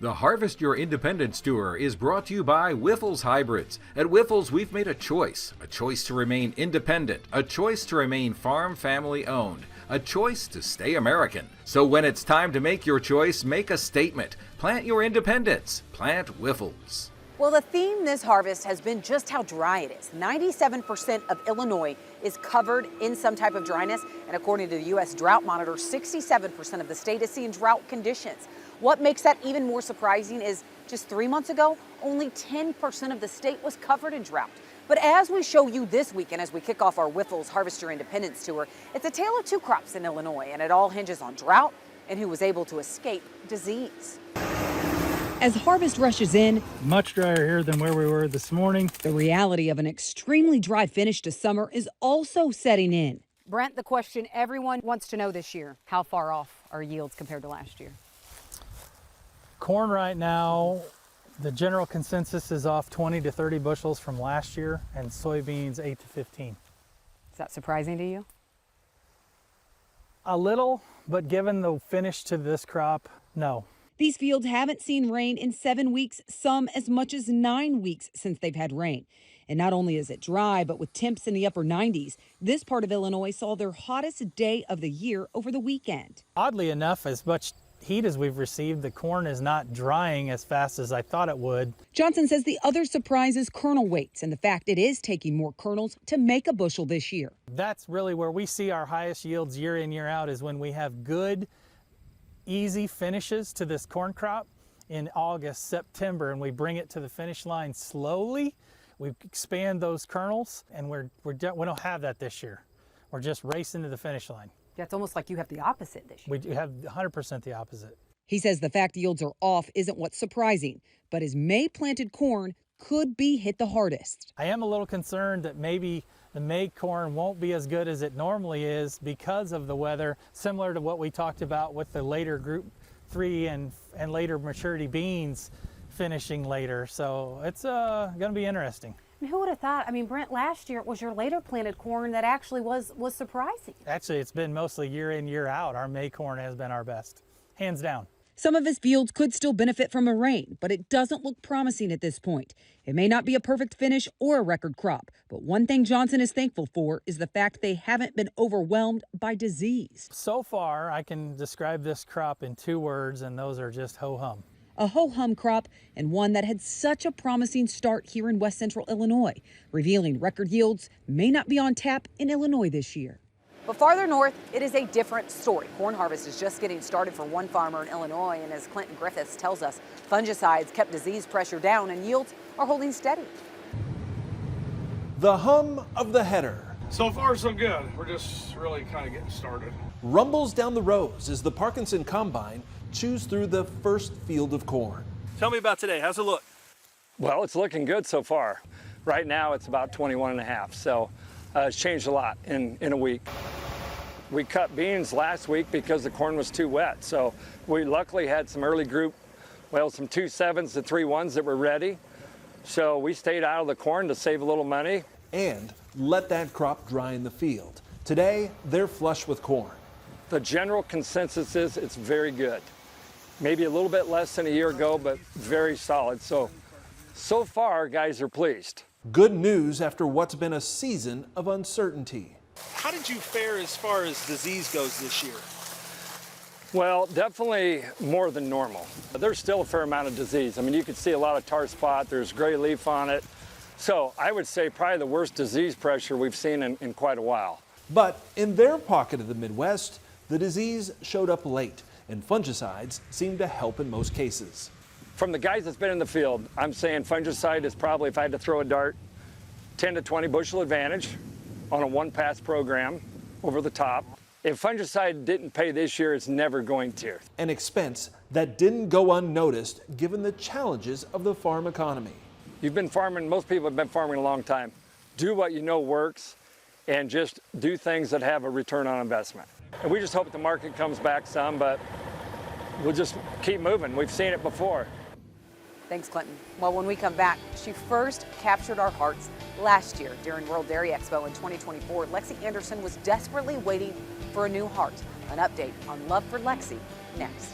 The Harvest Your Independence Tour is brought to you by Wyffels Hybrids. At Wyffels, we've made a choice to remain independent, a choice to remain farm family owned, a choice to stay American. So when it's time to make your choice, make a statement. Plant your independence. Plant Wyffels. Well, the theme this harvest has been just how dry it is. 97% of Illinois is covered in some type of dryness, and according to the U.S. Drought Monitor, 67% of the state is seeing drought conditions. What makes that even more surprising is just 3 months ago, only 10% of the state was covered in drought. But as we show you this weekend, as we kick off our Wyffels Harvest Your Independence Tour, it's a tale of two crops in Illinois, and it all hinges on drought and who was able to escape disease. As harvest rushes in, much drier here than where we were this morning. The reality of an extremely dry finish to summer is also setting in. Brent, the question everyone wants to know this year, how far off are yields compared to last year? Corn right now, the general consensus is off 20 to 30 bushels from last year, and soybeans 8 to 15. Is that surprising to you? A little, but given the finish to this crop, no. These fields haven't seen rain in 7 weeks, some as much as 9 weeks since they've had rain. And not only is it dry, but with temps in the upper 90s, this part of Illinois saw their hottest day of the year over the weekend. Oddly enough, as much heat as we've received, the corn is not drying as fast as I thought it would. Johnson says the other surprise is kernel weights and the fact it is taking more kernels to make a bushel this year. That's really where we see our highest yields year in, year out, is when we have good, easy finishes to this corn crop in August, September, and we bring it to the finish line slowly. We expand those kernels, and we don't have that this year. We're just racing to the finish line. That's almost like you have the opposite this year. We do have 100% the opposite. He says the fact yields are off isn't what's surprising, but his May planted corn could be hit the hardest. I am a little concerned that maybe the May corn won't be as good as it normally is because of the weather, similar to what we talked about with the later Group 3 and later maturity beans finishing later. So it's going to be interesting. And who would have thought? I mean, Brent, last year it was your later planted corn that actually was surprising. Actually, it's been mostly year in, year out. Our May corn has been our best, hands down. Some of his fields could still benefit from a rain, but it doesn't look promising at this point. It may not be a perfect finish or a record crop, but one thing Johnson is thankful for is the fact they haven't been overwhelmed by disease. So far, I can describe this crop in 2 words, and those are just ho-hum. A ho-hum crop, and one that had such a promising start here in West Central Illinois, revealing record yields may not be on tap in Illinois this year. But farther north, it is a different story. Corn harvest is just getting started for one farmer in Illinois, and as Clinton Griffiths tells us, fungicides kept disease pressure down and yields are holding steady. The hum of the header. So far, so good. We're just really kind of getting started. Rumbles down the rows as the Parkinson Combine chews through the first field of corn. Tell me about today. How's it look? Well, it's looking good so far. Right now, it's about 21 and a half, so it's changed a lot in a week. We cut beans last week because the corn was too wet, so we luckily had some early group, some 2.7s to 3.1s that were ready. So we stayed out of the corn to save a little money. And let that crop dry in the field. Today, they're flush with corn. The general consensus is it's very good. Maybe a little bit less than a year ago, but very solid. So far, guys are pleased. Good news after what's been a season of uncertainty. How did you fare as far as disease goes this year? Well, definitely more than normal. There's still a fair amount of disease. I mean, you can see a lot of tar spot. There's gray leaf on it. So I would say probably the worst disease pressure we've seen in quite a while. But in their pocket of the Midwest, the disease showed up late, and fungicides seem to help in most cases. From the guys that's been in the field, I'm saying fungicide is probably, if I had to throw a dart, 10 to 20 bushel advantage on a one-pass program over the top. If fungicide didn't pay this year, it's never going to. An expense that didn't go unnoticed given the challenges of the farm economy. You've been farming, most people have been farming a long time. Do what you know works and just do things that have a return on investment. And we just hope the market comes back some, but we'll just keep moving. We've seen it before. Thanks, Clinton. Well, when we come back, she first captured our hearts last year during World Dairy Expo in 2024. Lexi Anderson was desperately waiting for a new heart. An update on love for Lexi next.